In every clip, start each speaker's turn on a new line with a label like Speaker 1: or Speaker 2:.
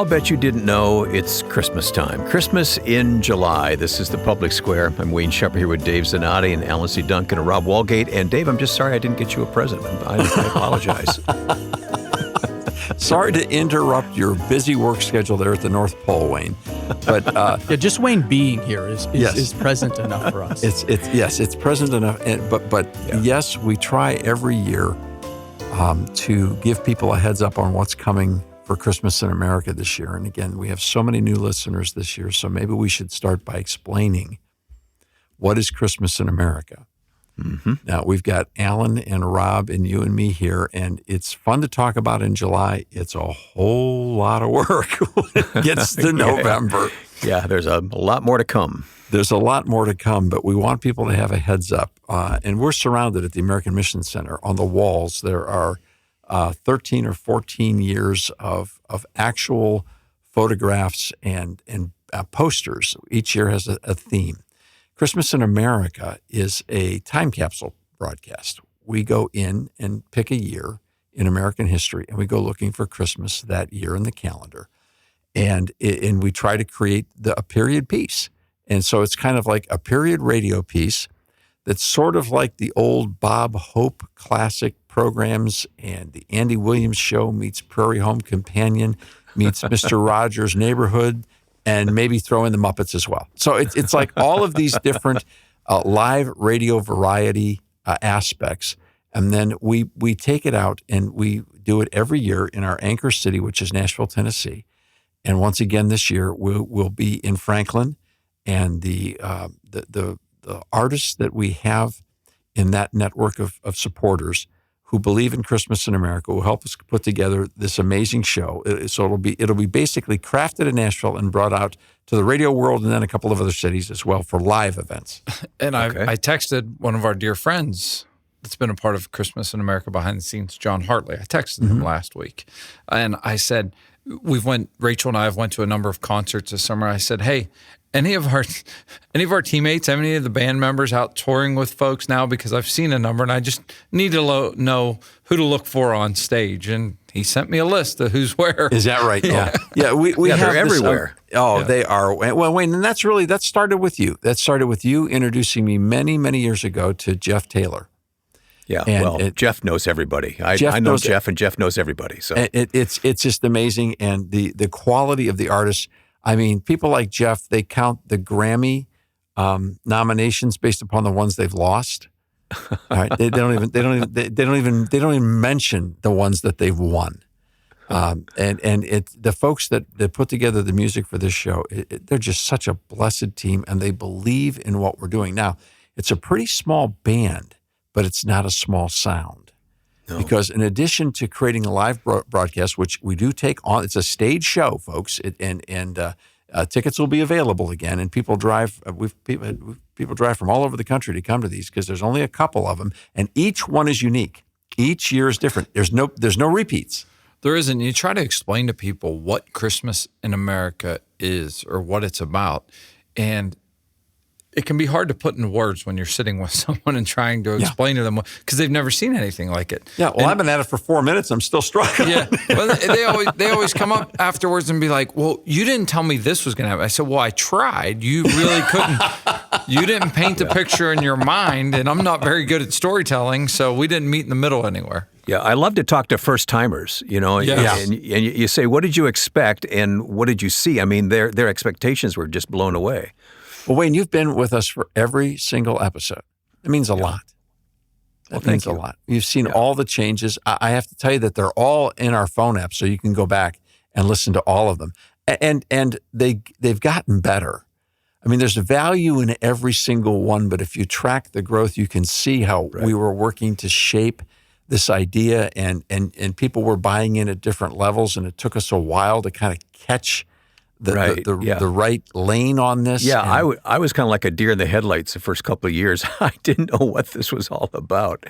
Speaker 1: I'll bet you didn't know it's Christmas time. Christmas in July. This is the Public Square. I'm Wayne Shepherd here with Dave Zanotti and Alan C. Duncan and Rob Walgate. And Dave, I'm just sorry I didn't get you a present. I apologize.
Speaker 2: Sorry to interrupt your busy work schedule there at the North Pole, Wayne. But
Speaker 3: yeah, just Wayne being here is present enough for us.
Speaker 2: It's present enough. Yes, we try every year to give people a heads up on what's coming for Christmas in America this year. And again, we have so many new listeners this year, so maybe we should start by explaining what is Christmas in America. Mm-hmm. Now, we've got Alan and Rob and you and me here, and it's fun to talk about in July. It's a whole lot of work when it gets to November.
Speaker 1: Yeah, there's a lot more to come.
Speaker 2: There's a lot more to come, but we want people to have a heads up. And we're surrounded at the American Mission Center. On the walls, there are 13 or 14 years of actual photographs and posters. Each year has a theme. Christmas in America is a time capsule broadcast. We go in and pick a year in American history, and we go looking for Christmas that year in the calendar. And we try to create a period piece. And so it's kind of like a period radio piece that's sort of like the old Bob Hope classic programs, and the Andy Williams Show meets Prairie Home Companion, meets Mr. Rogers' Neighborhood, and maybe throw in the Muppets as well. So it's like all of these different live radio variety aspects. And then we take it out and we do it every year in our anchor city, which is Nashville, Tennessee. And once again this year, we'll be in Franklin, and the artists that we have in that network of supporters who believe in Christmas in America will help us put together this amazing show. So it'll be basically crafted in Nashville and brought out to the radio world and then a couple of other cities as well for live events.
Speaker 4: And I texted one of our dear friends that's been a part of Christmas in America behind the scenes, John Hartley. I texted him last week, and I said, Rachel and I have went to a number of concerts this summer. I said, hey, any of our teammates, any of the band members out touring with folks now? Because I've seen a number, and I just need to know who to look for on stage. And he sent me a list of who's where.
Speaker 2: Is that right? Yeah. We have
Speaker 1: they're everywhere.
Speaker 2: They are. Well, Wayne, and that started with you. That started with you introducing me many, many years ago to Jeff Taylor.
Speaker 1: Yeah, and Jeff knows everybody. I know Jeff, and Jeff knows everybody. So
Speaker 2: it's just amazing, and the quality of the artists. I mean, people like Jeff, they count the Grammy nominations based upon the ones they've lost. All right, they don't even mention the ones that they've won. And the folks that put together the music for this show, they're just such a blessed team, and they believe in what we're doing. Now, it's a pretty small band, but it's not a small sound. No. Because in addition to creating a live broadcast, which we do take on, it's a stage show, folks, and tickets will be available again. And people drive. People drive from all over the country to come to these because there's only a couple of them, and each one is unique. Each year is different. There's no repeats.
Speaker 4: There isn't. You try to explain to people what Christmas in America is or what it's about, and it can be hard to put into words when you're sitting with someone and trying to explain to them because they've never seen anything like it.
Speaker 2: Yeah, well, I've been at it for 4 minutes. I'm still struggling.
Speaker 4: Yeah, well, they always come up afterwards and be like, "Well, you didn't tell me this was going to happen." I said, "Well, I tried. You really couldn't. You didn't paint the picture in your mind, and I'm not very good at storytelling, so we didn't meet in the middle anywhere."
Speaker 1: Yeah, I love to talk to first-timers, and you say, what did you expect and what did you see? I mean, their expectations were just blown away.
Speaker 2: Well, Wayne, you've been with us for every single episode. It means a lot. It means a lot. You've seen all the changes. I have to tell you that they're all in our phone app, so you can go back and listen to all of them. And they've gotten better. I mean, there's a value in every single one, but if you track the growth, you can see how we were working to shape this idea, and people were buying in at different levels, and it took us a while to kind of catch the right lane on this.
Speaker 1: Yeah, I was kind of like a deer in the headlights the first couple of years. I didn't know what this was all about.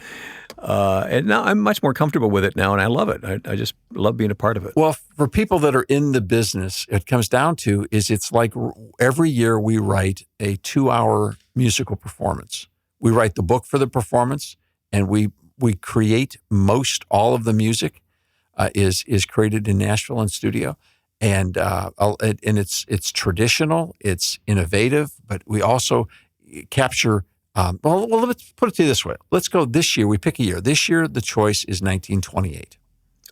Speaker 1: And now I'm much more comfortable with it now, and I love it. I just love being a part of it.
Speaker 2: Well, for people that are in the business, it comes down to it's like every year we write a 2-hour musical performance. We write the book for the performance, and we create most all of the music is created in Nashville in studio. it's traditional, it's innovative, but we also capture. Well, let's put it to you this way. Let's go this year. We pick a year. This year, the choice is 1928.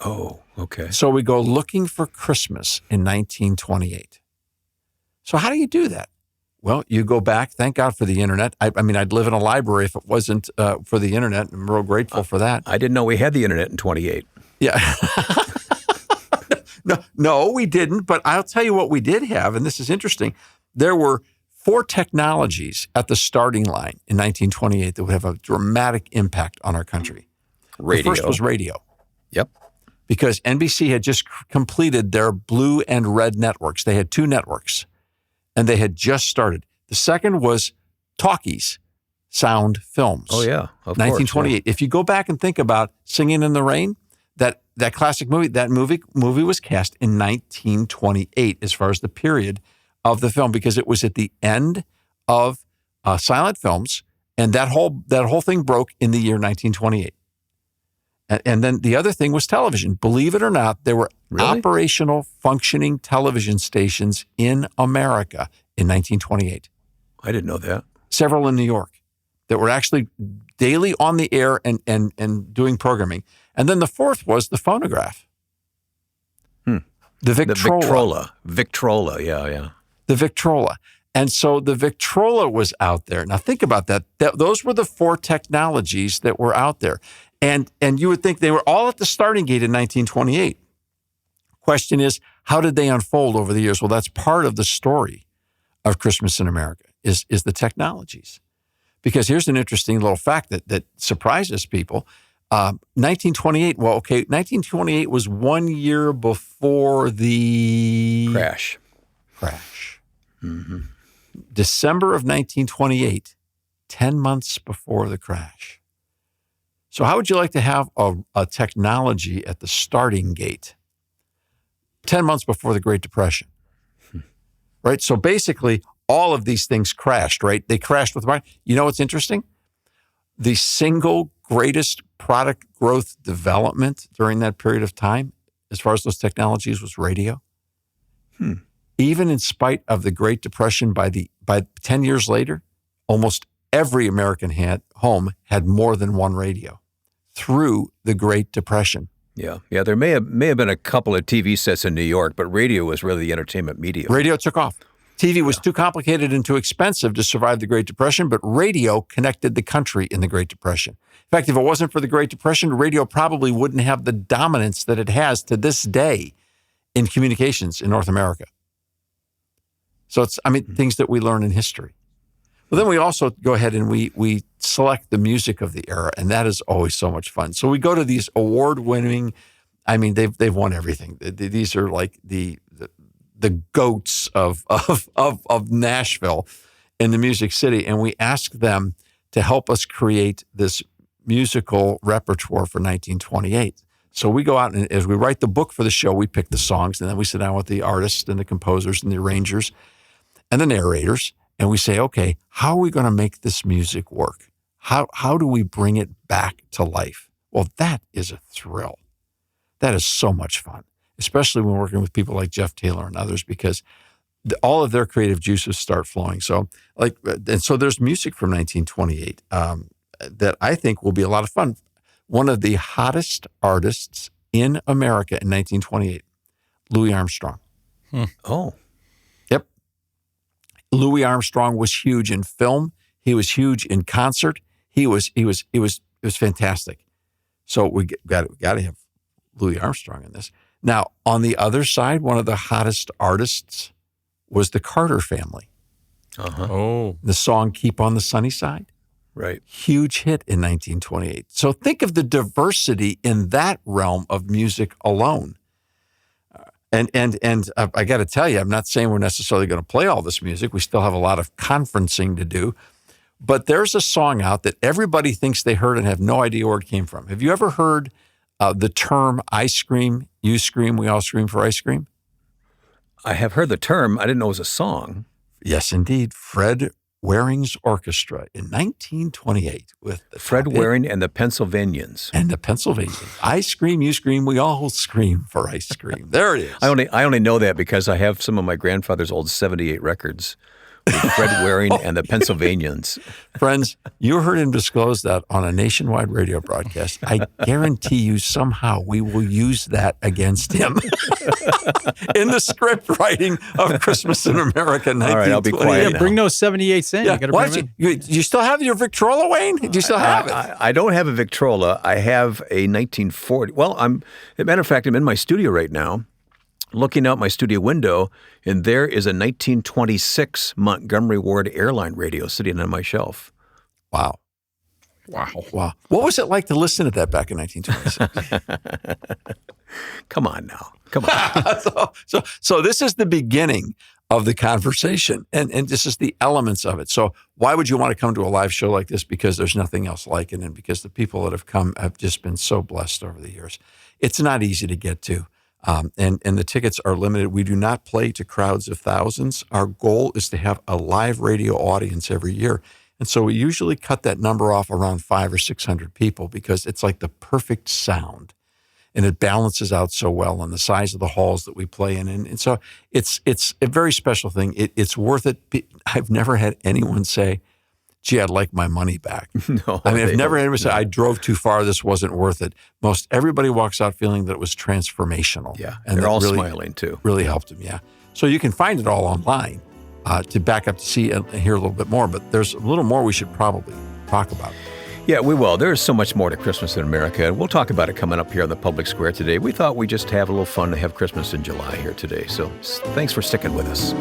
Speaker 1: Oh, okay.
Speaker 2: So we go looking for Christmas in 1928. So how do you do that? Well, you go back. Thank God for the internet. I mean, I'd live in a library if it wasn't for the internet. I'm real grateful for that.
Speaker 1: I didn't know we had the internet in 28.
Speaker 2: Yeah. No, we didn't. But I'll tell you what we did have, and this is interesting. There were 4 technologies at the starting line in 1928 that would have a dramatic impact on our country.
Speaker 1: Radio.
Speaker 2: The first was radio.
Speaker 1: Yep.
Speaker 2: Because NBC had just completed their blue and red networks. They had 2 networks, and they had just started. The second was talkies, sound films.
Speaker 1: Oh, yeah. Of
Speaker 2: 1928.
Speaker 1: course, yeah.
Speaker 2: If you go back and think about Singing in the Rain, that classic movie, that movie was cast in 1928 as far as the period of the film, because it was at the end of silent films, and that whole thing broke in the year 1928. And then the other thing was television. Believe it or not, there were operational, functioning television stations in America in 1928.
Speaker 1: I didn't know that.
Speaker 2: Several in New York that were actually daily on the air and doing programming. And then the fourth was the phonograph. The Victrola.
Speaker 1: Victrola, yeah.
Speaker 2: The Victrola. And so the Victrola was out there. Now think about that. Those were the 4 technologies that were out there. And you would think they were all at the starting gate in 1928. Question is, how did they unfold over the years? Well, that's part of the story of Christmas in America is the technologies. Because here's an interesting little fact that surprises people. 1928, 1928 was 1 year before the
Speaker 1: Crash.
Speaker 2: Mm-hmm. December of 1928, 10 months before the crash. So how would you like to have a technology at the starting gate 10 months before the Great Depression? Right? So basically, all of these things crashed, right? They crashed with the market. You know what's interesting? The single greatest product growth development during that period of time, as far as those technologies, was radio. Even in spite of the Great Depression, by 10 years later, almost every American home had more than one radio through the Great Depression.
Speaker 1: Yeah. There may have been a couple of TV sets in New York, but radio was really the entertainment medium.
Speaker 2: Radio took off. TV was too complicated and too expensive to survive the Great Depression, but radio connected the country in the Great Depression. In fact, if it wasn't for the Great Depression, radio probably wouldn't have the dominance that it has to this day in communications in North America. So it's, things that we learn in history. Well, then we also go ahead and we select the music of the era, and that is always so much fun. So we go to these award-winning, they've won everything. These are like the goats of Nashville in the Music City, and we ask them to help us create this musical repertoire for 1928. So we go out, and as we write the book for the show, we pick the songs, and then we sit down with the artists and the composers and the arrangers and the narrators, and we say, okay, how are we going to make this music work? How do we bring it back to life? Well, that is a thrill. That is so much fun, especially when working with people like Jeff Taylor and others, because all of their creative juices start flowing. So, so there's music from 1928 that I think will be a lot of fun. One of the hottest artists in America in 1928, Louis Armstrong.
Speaker 1: Oh.
Speaker 2: Yep. Louis Armstrong was huge in film. He was huge in concert. It was fantastic. So we got to have Louis Armstrong in this. Now, on the other side, one of the hottest artists was the Carter family.
Speaker 4: Oh.
Speaker 2: The song Keep on the Sunny Side.
Speaker 1: Right.
Speaker 2: Huge hit in 1928. So think of the diversity in that realm of music alone. And I got to tell you, I'm not saying we're necessarily going to play all this music. We still have a lot of conferencing to do. But there's a song out that everybody thinks they heard and have no idea where it came from. Have you ever heard the term "I scream, you scream, we all scream for ice cream"?
Speaker 1: I have heard the term. I didn't know it was a song.
Speaker 2: Yes, indeed. Fred Waring's Orchestra in 1928 with the
Speaker 1: Fred
Speaker 2: top
Speaker 1: Waring and the Pennsylvanians.
Speaker 2: and the Pennsylvanians. I scream, you scream, we all scream for ice cream. There it is.
Speaker 1: I only know that because I have some of my grandfather's old 78 records with Fred Waring and the Pennsylvanians.
Speaker 2: Friends, you heard him disclose that on a nationwide radio broadcast. I guarantee you somehow we will use that against him in the script writing of Christmas in America 1928.
Speaker 1: All right, I'll be quiet now.
Speaker 3: Bring those 78s in.
Speaker 2: Yeah.
Speaker 3: You got to
Speaker 2: Why
Speaker 3: bring
Speaker 2: don't
Speaker 3: them in.
Speaker 2: you still have your Victrola, Wayne? Do you still have it?
Speaker 1: I don't have a Victrola. I have a 1940. Well, as a matter of fact, I'm in my studio right now, looking out my studio window, and there is a 1926 Montgomery Ward airline radio sitting on my shelf.
Speaker 2: Wow. Wow. What was it like to listen to that back in 1926?
Speaker 1: Come on now. Come on.
Speaker 2: So this is the beginning of the conversation, and this is the elements of it. So why would you want to come to a live show like this? Because there's nothing else like it, and because the people that have come have just been so blessed over the years. It's not easy to get to. And the tickets are limited. We do not play to crowds of thousands. Our goal is to have a live radio audience every year. And so we usually cut that number off around 500 or 600 people because it's like the perfect sound. And it balances out so well on the size of the halls that we play in. And so it's a very special thing. It's worth it. I've never had anyone say, gee, I'd like my money back.
Speaker 1: No,
Speaker 2: I mean, I've never had anyone say, I drove too far, this wasn't worth it. Most everybody walks out feeling that it was transformational.
Speaker 1: Yeah,
Speaker 2: and
Speaker 1: they're all
Speaker 2: really,
Speaker 1: smiling too.
Speaker 2: Really helped them, yeah. So you can find it all online to back up to see and hear a little bit more, but there's a little more we should probably talk about.
Speaker 1: Yeah, we will. There's so much more to Christmas in America, and we'll talk about it coming up here on the Public Square today. We thought we'd just have a little fun to have Christmas in July here today, so thanks for sticking with us.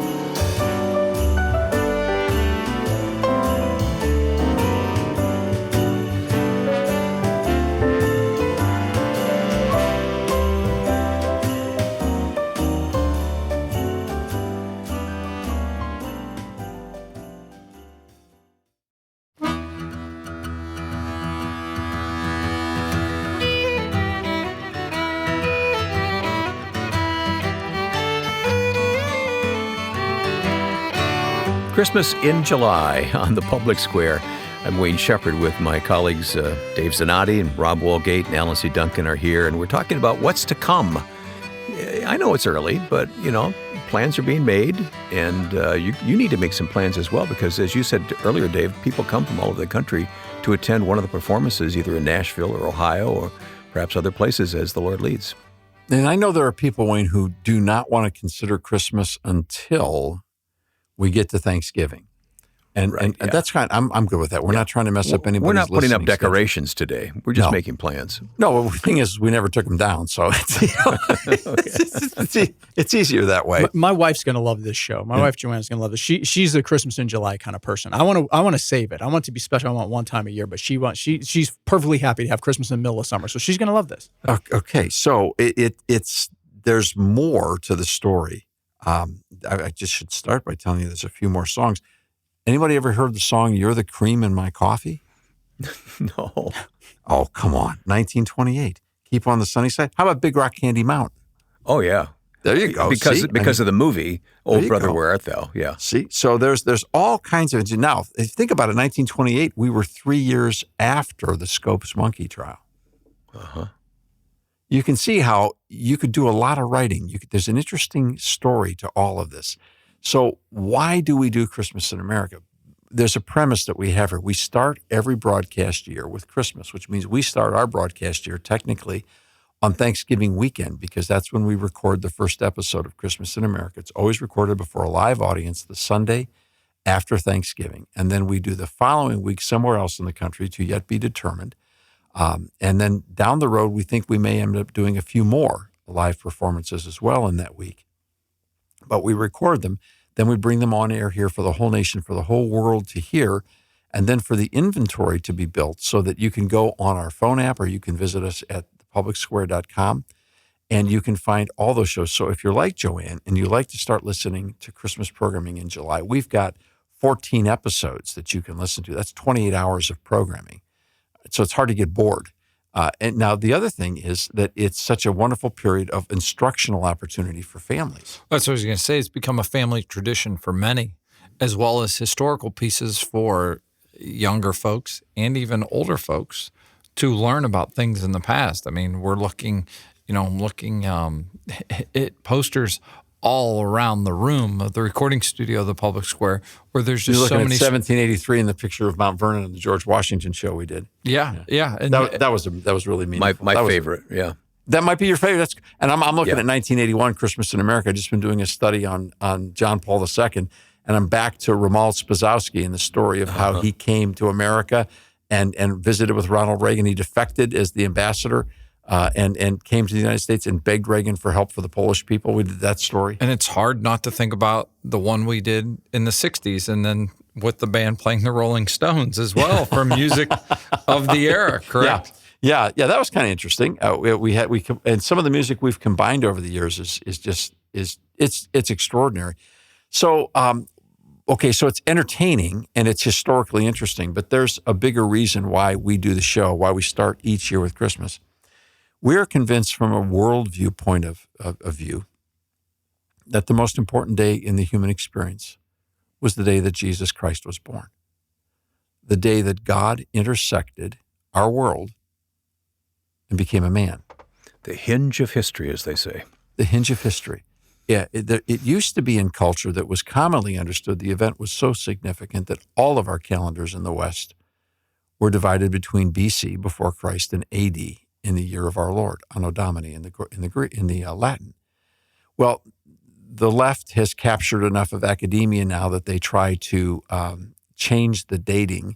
Speaker 1: Christmas in July on the Public Square. I'm Wayne Shepherd with my colleagues Dave Zanotti and Rob Walgate and Alan C. Duncan are here, and we're talking about what's to come. I know it's early, but, plans are being made, and you need to make some plans as well because, as you said earlier, Dave, people come from all over the country to attend one of the performances either in Nashville or Ohio or perhaps other places as the Lord leads.
Speaker 2: And I know there are people, Wayne, who do not want to consider Christmas until we get to Thanksgiving. And that's I'm good with that. We're not trying to mess up anybody's
Speaker 1: We're not putting up
Speaker 2: listening
Speaker 1: decorations
Speaker 2: schedule.
Speaker 1: today. We're just making plans.
Speaker 2: No, the thing is, we never took them down, so it's easier that way.
Speaker 3: My wife's going to love this show. My wife Joanna's going to love this. She's a Christmas in July kind of person. I want to save it. I want it to be special. I want one time a year, but she's perfectly happy to have Christmas in the middle of summer, so she's going to love this.
Speaker 2: Okay, so there's more to the story. I just should start by telling you there's a few more songs. Anybody ever heard the song "You're the Cream in My Coffee"?
Speaker 1: No.
Speaker 2: Oh, come on. 1928. Keep on the Sunny Side. How about Big Rock Candy Mountain?
Speaker 1: Oh, yeah.
Speaker 2: There you go.
Speaker 1: Because of the movie, Old Brother
Speaker 2: go.
Speaker 1: Where Art Thou? Yeah.
Speaker 2: See, so there's all kinds of. Now, if you think about it, 1928, we were 3 years after the Scopes monkey trial.
Speaker 1: Uh-huh.
Speaker 2: You can see how you could do a lot of writing. There's an interesting story to all of this. So why do we do Christmas in America? There's a premise that we have here. We start every broadcast year with Christmas, which means we start our broadcast year technically on Thanksgiving weekend because that's when we record the first episode of Christmas in America. It's always recorded before a live audience the Sunday after Thanksgiving. And then we do the following week somewhere else in the country to yet be determined. And then down the road, we think we may end up doing a few more live performances as well in that week. But we record them, then we bring them on air here for the whole nation, for the whole world to hear, and then for the inventory to be built so that you can go on our phone app or you can visit us at thepublicsquare.com and you can find all those shows. So if you're like Joanne and you like to start listening to Christmas programming in July, we've got 14 episodes that you can listen to. That's 28 hours of programming. So it's hard to get bored. And now the other thing is that it's such a wonderful period of instructional opportunity for families.
Speaker 4: That's what I was going to say. It's become a family tradition for many. as well as historical pieces for younger folks and even older folks to learn about things in the past. I mean, we're looking, I'm looking at posters all around the room of the recording studio of the Public Square, where there's just
Speaker 2: You're
Speaker 4: so
Speaker 2: looking
Speaker 4: many.
Speaker 2: at 1783 in the picture of Mount Vernon and the George Washington show we did.
Speaker 4: Yeah. And
Speaker 2: That was really meaningful.
Speaker 1: My favorite, yeah.
Speaker 2: That might be your favorite. And I'm looking
Speaker 1: Yeah.
Speaker 2: at 1981 Christmas in America. I've just been doing a study on John Paul II, and I'm back to Romuald Spazowski and the story of how he came to America and visited with Ronald Reagan. He defected as the ambassador and came to the United States and begged Reagan for help for the Polish people. We did that story.
Speaker 4: And it's hard not to think about the one we did in the 60s and then with the band playing the Rolling Stones as well for music of the era, correct?
Speaker 2: Yeah, that was kind of interesting. And some of the music we've combined over the years is extraordinary. So, so it's entertaining and it's historically interesting, but there's a bigger reason why we do the show, why we start each year with Christmas. We're convinced from a worldview point of view that the most important day in the human experience was the day that Jesus Christ was born, the day that God intersected our world and became a man.
Speaker 1: The hinge of history, as they say.
Speaker 2: The hinge of history. Yeah, it used to be in culture that was commonly understood the event was so significant that all of our calendars in the West were divided between BC, before Christ, and AD, in the year of our Lord, Anno Domini, in the Latin. Well, the left has captured enough of academia now that they try to change the dating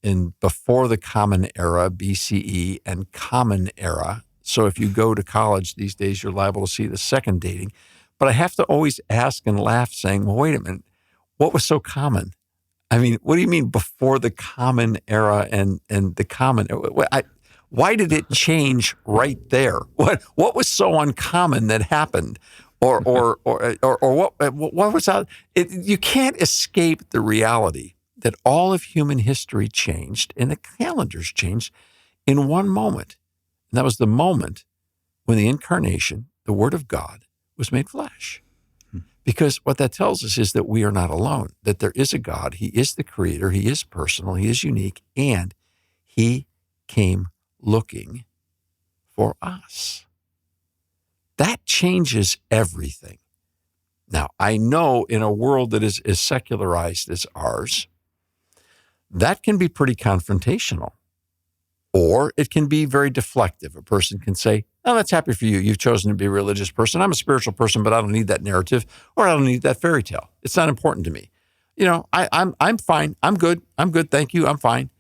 Speaker 2: in before the Common Era, BCE, and Common Era. So if you go to college these days, you're liable to see the second dating. But I have to always ask and laugh saying, well, wait a minute, what was so common? I mean, what do you mean before the Common Era and the Common Era? Why did it change right there? What was so uncommon that happened? Or what was out? You can't escape the reality that all of human history changed and the calendars changed in one moment. And that was the moment when the incarnation, the Word of God, was made flesh. Because what that tells us is that we are not alone, that there is a God. He is the creator. He is personal. He is unique. And he came looking for us. That changes everything. Now, I know in a world that is as secularized as ours, that can be pretty confrontational, or it can be very deflective. A person can say, oh, that's happy for you. You've chosen to be a religious person. I'm a spiritual person, but I don't need that narrative, or I don't need that fairy tale. It's not important to me. I'm fine. I'm good. Thank you. I'm fine.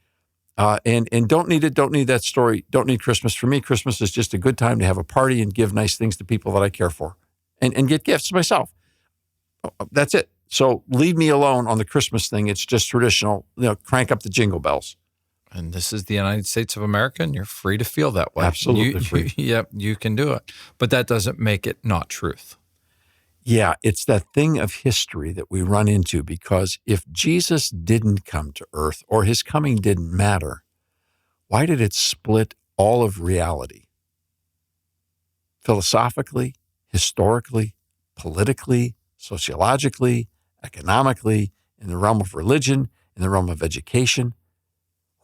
Speaker 2: And don't need it. Don't need that story. Don't need Christmas. For me, Christmas is just a good time to have a party and give nice things to people that I care for and get gifts myself. That's it. So leave me alone on the Christmas thing. It's just traditional, crank up the jingle bells.
Speaker 4: And this is the United States of America, and you're free to feel that way.
Speaker 2: Absolutely free.
Speaker 4: Yep, you can do it. But that doesn't make it not truth.
Speaker 2: Yeah, it's that thing of history that we run into, because if Jesus didn't come to earth or his coming didn't matter, why did it split all of reality? Philosophically, historically, politically, sociologically, economically, in the realm of religion, in the realm of education.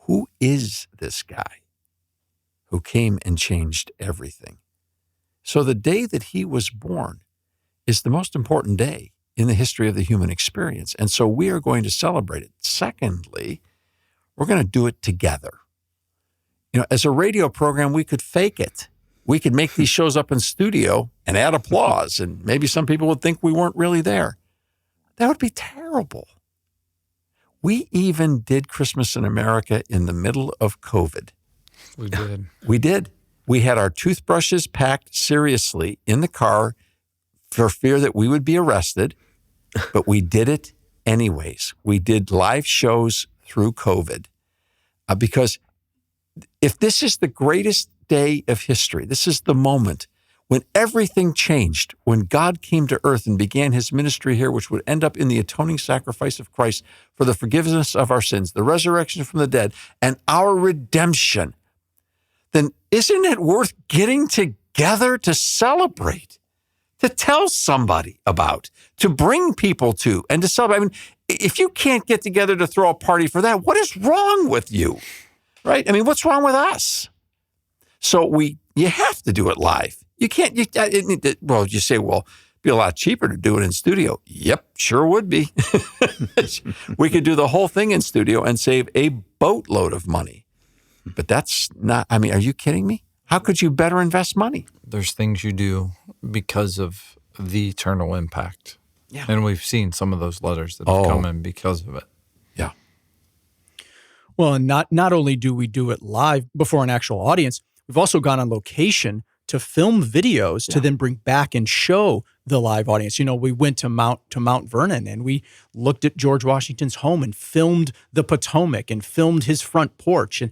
Speaker 2: Who is this guy who came and changed everything? So the day that he was born is the most important day in the history of the human experience. And so we are going to celebrate it. Secondly, we're going to do it together. As a radio program, we could fake it. We could make these shows up in studio and add applause, and maybe some people would think we weren't really there. That would be terrible. We even did Christmas in America in the middle of COVID.
Speaker 4: We did.
Speaker 2: We did. We had our toothbrushes packed seriously in the car for fear that we would be arrested, but we did it anyways. We did live shows through COVID because if this is the greatest day of history, this is the moment when everything changed, when God came to earth and began his ministry here, which would end up in the atoning sacrifice of Christ for the forgiveness of our sins, the resurrection from the dead, and our redemption, then isn't it worth getting together to celebrate to tell somebody about, to bring people to, and to celebrate. I mean, if you can't get together to throw a party for that, what is wrong with you? Right? I mean, what's wrong with us? So you have to do it live. You can't, you say, well, it'd be a lot cheaper to do it in studio. Yep, sure would be. We could do the whole thing in studio and save a boatload of money. But that's not, I mean, are you kidding me? How could you better invest money?
Speaker 4: There's things you do because of the eternal impact.
Speaker 2: Yeah.
Speaker 4: And we've seen some of those letters that have come in because of it.
Speaker 2: Yeah.
Speaker 3: Well, and not only do we do it live before an actual audience, we've also gone on location to film videos to then bring back and show the live audience. You know, we went to Mount Vernon and we looked at George Washington's home and filmed the Potomac and filmed his front porch, and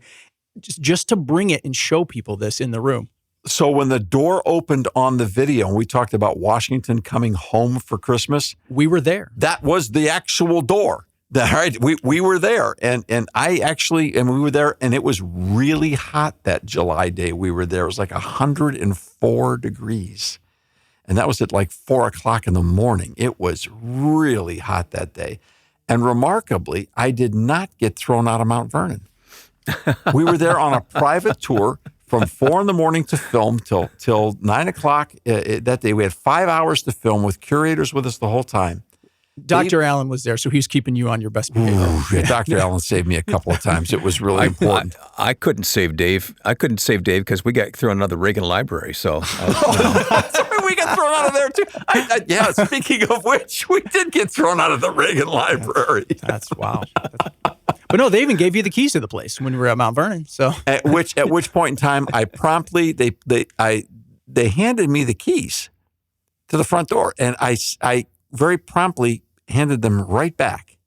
Speaker 3: just to bring it and show people this in the room.
Speaker 2: So when the door opened on the video and we talked about Washington coming home for Christmas,
Speaker 3: we were there.
Speaker 2: That was the actual door. Right? We were there, and we were there, and it was really hot that July day we were there. It was like 104 degrees, and that was at like 4:00 in the morning. It was really hot that day, and remarkably, I did not get thrown out of Mount Vernon. We were there on a private tour from 4 a.m. to film till 9 o'clock that day. We had 5 hours to film with curators with us the whole time.
Speaker 3: Dr. Allen was there, so he's keeping you on your best behavior.
Speaker 2: Yeah, Dr. Allen saved me a couple of times. It was really important.
Speaker 1: I couldn't save Dave. Because we got thrown out of the Reagan Library. So
Speaker 2: Sorry, we got thrown out of there too. Speaking of which, we did get thrown out of the Reagan Library.
Speaker 3: That's wow. But no, they even gave you the keys to the place when we were at Mount Vernon. So
Speaker 2: at which point in time, I promptly they handed me the keys to the front door, and I very promptly handed them right back.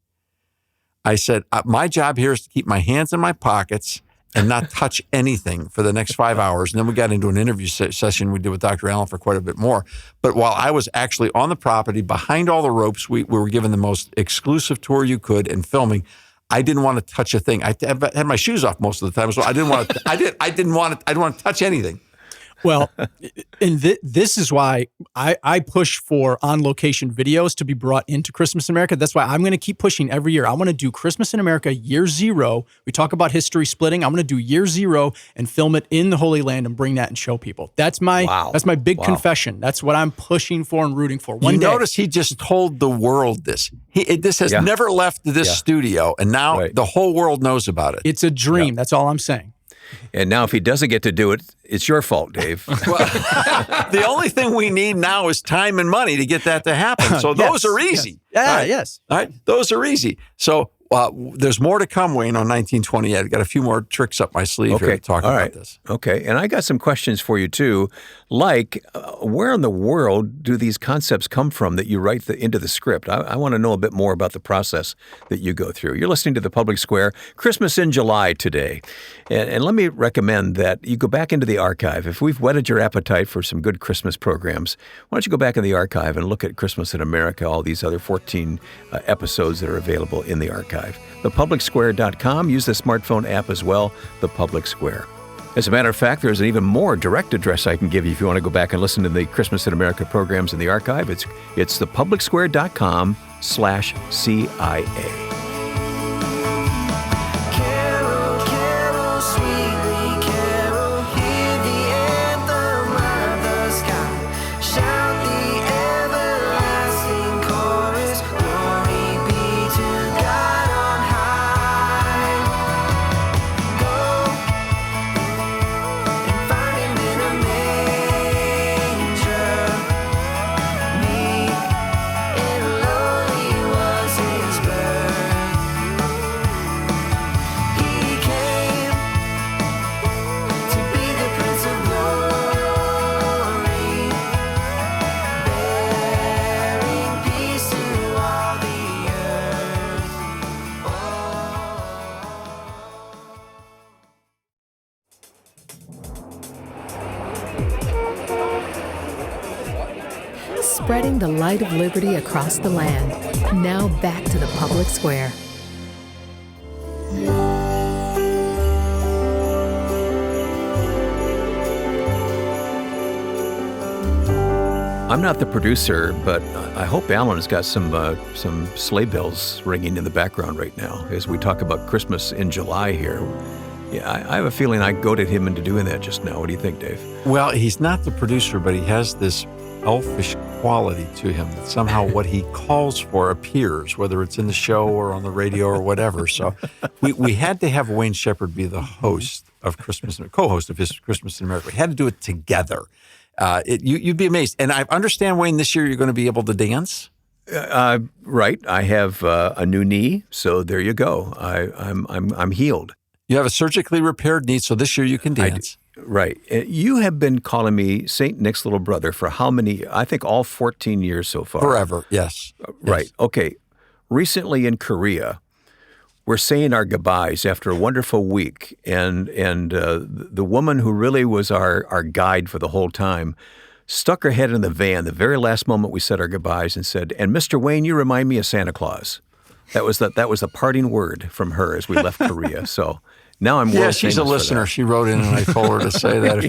Speaker 2: I said, my job here is to keep my hands in my pockets and not touch anything for the next 5 hours. And then we got into an interview session we did with Dr. Allen for quite a bit more. But while I was actually on the property, behind all the ropes, we were given the most exclusive tour you could and filming. I didn't want to touch a thing. I had my shoes off most of the time, so I didn't want to. I didn't want to touch anything.
Speaker 3: Well, and this is why I push for on-location videos to be brought into Christmas in America. That's why I'm going to keep pushing every year. I want to do Christmas in America year 0. We talk about history splitting. I'm going to do year 0 and film it in the Holy Land and bring that and show people. That's my big confession. That's what I'm pushing for and rooting for. One day.
Speaker 2: Notice he just told the world this. This has never left this studio, and now the whole world knows about it.
Speaker 3: It's a dream. That's all I'm saying.
Speaker 1: And now if he doesn't get to do it, it's your fault, Dave.
Speaker 2: Well, the only thing we need now is time and money to get that to happen. So those are easy.
Speaker 3: Yes.
Speaker 2: All right?
Speaker 3: Yes.
Speaker 2: All right. Those are easy. So there's more to come, Wayne, on 1928. I've got a few more tricks up my sleeve here to talk about this.
Speaker 1: Okay. And I got some questions for you, too. Like, where in the world do these concepts come from that you write into the script? I want to know a bit more about the process that you go through. You're listening to The Public Square, Christmas in July today. And let me recommend that you go back into the archive. If we've whetted your appetite for some good Christmas programs, why don't you go back in the archive and look at Christmas in America, all these other 14 episodes that are available in the archive. ThePublicSquare.com. Use the smartphone app as well, The Public Square. As a matter of fact, there's an even more direct address I can give you if you want to go back and listen to the Christmas in America programs in the archive. It's ThePublicSquare.com/CIA.
Speaker 5: Spreading the light of liberty across the land. Now back to the Public Square.
Speaker 1: I'm not the producer, but I hope Alan has got some sleigh bells ringing in the background right now as we talk about Christmas in July here. Yeah, I have a feeling I goaded him into doing that just now. What do you think, Dave?
Speaker 2: Well, he's not the producer, but he has this elfish quality to him that somehow what he calls for appears, whether it's in the show or on the radio or whatever. So we had to have Wayne Shepherd be the host of Christmas, co-host of his Christmas in America. We had to do it together. You'd be amazed. And I understand, Wayne, this year you're going to be able to dance.
Speaker 1: Right. I have a new knee, so there you go. I'm healed.
Speaker 2: You have a surgically repaired knee, so this year you can dance.
Speaker 1: Right. You have been calling me St. Nick's little brother for how many? I think all 14 years so far.
Speaker 2: Forever, yes.
Speaker 1: Right.
Speaker 2: Yes.
Speaker 1: Okay. Recently in Korea, we're saying our goodbyes after a wonderful week, and the woman who really was our guide for the whole time stuck her head in the van the very last moment we said our goodbyes and said, "And Mr. Wayne, you remind me of Santa Claus." That was the parting word from her as we left Korea. So now I'm world
Speaker 2: she's a
Speaker 1: famous for
Speaker 2: listener.
Speaker 1: that.
Speaker 2: She wrote in and I told her to say that.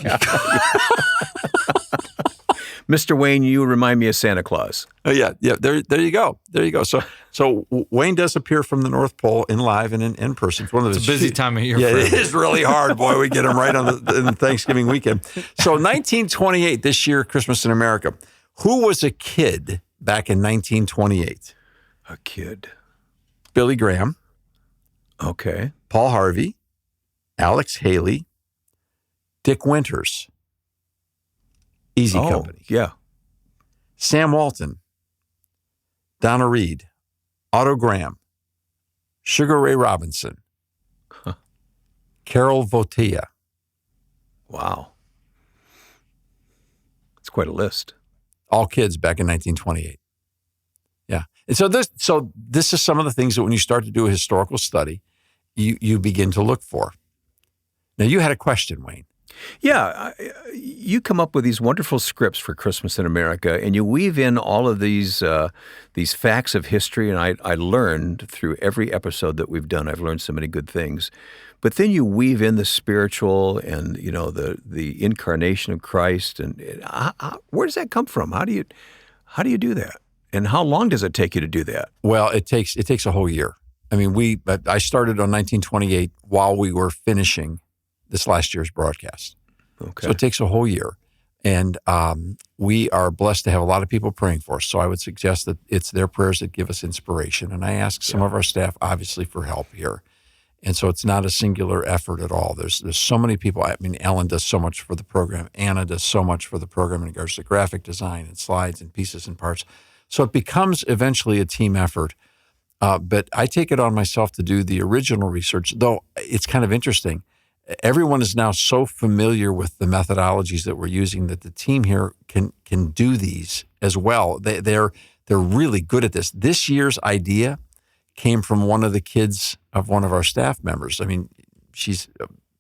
Speaker 1: Mr. Wayne, you remind me of Santa Claus.
Speaker 2: Oh, yeah. There you go. There you go. So Wayne does appear from the North Pole in live and in person. It's one of the
Speaker 4: It's a busy time of year.
Speaker 2: Yeah,
Speaker 4: for
Speaker 2: it
Speaker 4: him.
Speaker 2: is really hard. Boy, we get him right on the Thanksgiving weekend. So 1928, this year, Christmas in America. Who was a kid back in 1928?
Speaker 1: A kid.
Speaker 2: Billy Graham,
Speaker 1: Okay.
Speaker 2: Paul Harvey, Alex Haley, Dick Winters, Easy Company,
Speaker 1: Yeah.
Speaker 2: Sam Walton, Donna Reed, Otto Graham, Sugar Ray Robinson, Carol Votia.
Speaker 1: Wow. It's quite a list.
Speaker 2: All kids back in 1928. Yeah. And so this is some of the things that when you start to do a historical study, you begin to look for. Now, you had a question, Wayne.
Speaker 1: Yeah, you come up with these wonderful scripts for Christmas in America, and you weave in all of these facts of history. And I learned through every episode that we've done, I've learned so many good things. But then you weave in the spiritual and the incarnation of Christ. And where does that come from? How do you do that? And how long does it take you to do that?
Speaker 2: Well, it takes a whole year. I mean, I started on 1928 while we were finishing this last year's broadcast.
Speaker 1: Okay.
Speaker 2: So it takes a whole year. And we are blessed to have a lot of people praying for us. So I would suggest that it's their prayers that give us inspiration. And I ask some of our staff, obviously, for help here. And so it's not a singular effort at all. There's so many people. I mean, Ellen does so much for the program. Anna does so much for the program in regards to graphic design and slides and pieces and parts. So it becomes eventually a team effort. But I take it on myself to do the original research, though it's kind of interesting. Everyone is now so familiar with the methodologies that we're using that the team here can do these as well. They're really good at this. This year's idea came from one of the kids of one of our staff members. I mean, is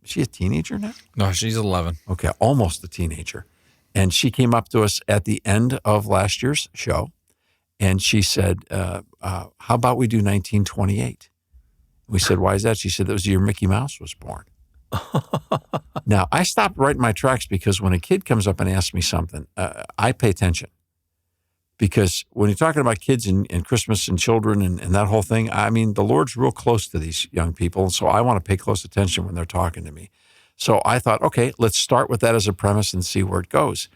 Speaker 2: she a teenager now?
Speaker 4: No, she's 11.
Speaker 2: Okay, almost a teenager. And she came up to us at the end of last year's show, and she said, how about we do 1928? We said, why is that? She said, that was the year Mickey Mouse was born. Now, I stopped right in my tracks because when a kid comes up and asks me something, I pay attention. Because when you're talking about kids and Christmas and children and that whole thing, I mean, the Lord's real close to these young people. So I want to pay close attention when they're talking to me. So I thought, okay, let's start with that as a premise and see where it goes.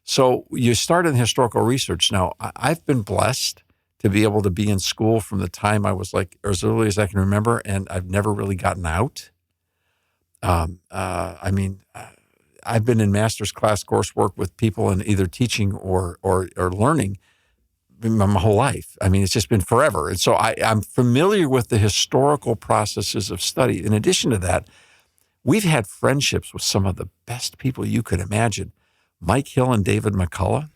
Speaker 2: So you start in historical research. Now, I've been blessed to be able to be in school from the time I was like as early as I can remember, and I've never really gotten out. I've been in master's class coursework with people in either teaching or learning my whole life. I mean, it's just been forever. And so I'm familiar with the historical processes of study. In addition to that, we've had friendships with some of the best people you could imagine. Mike Hill and David McCullough.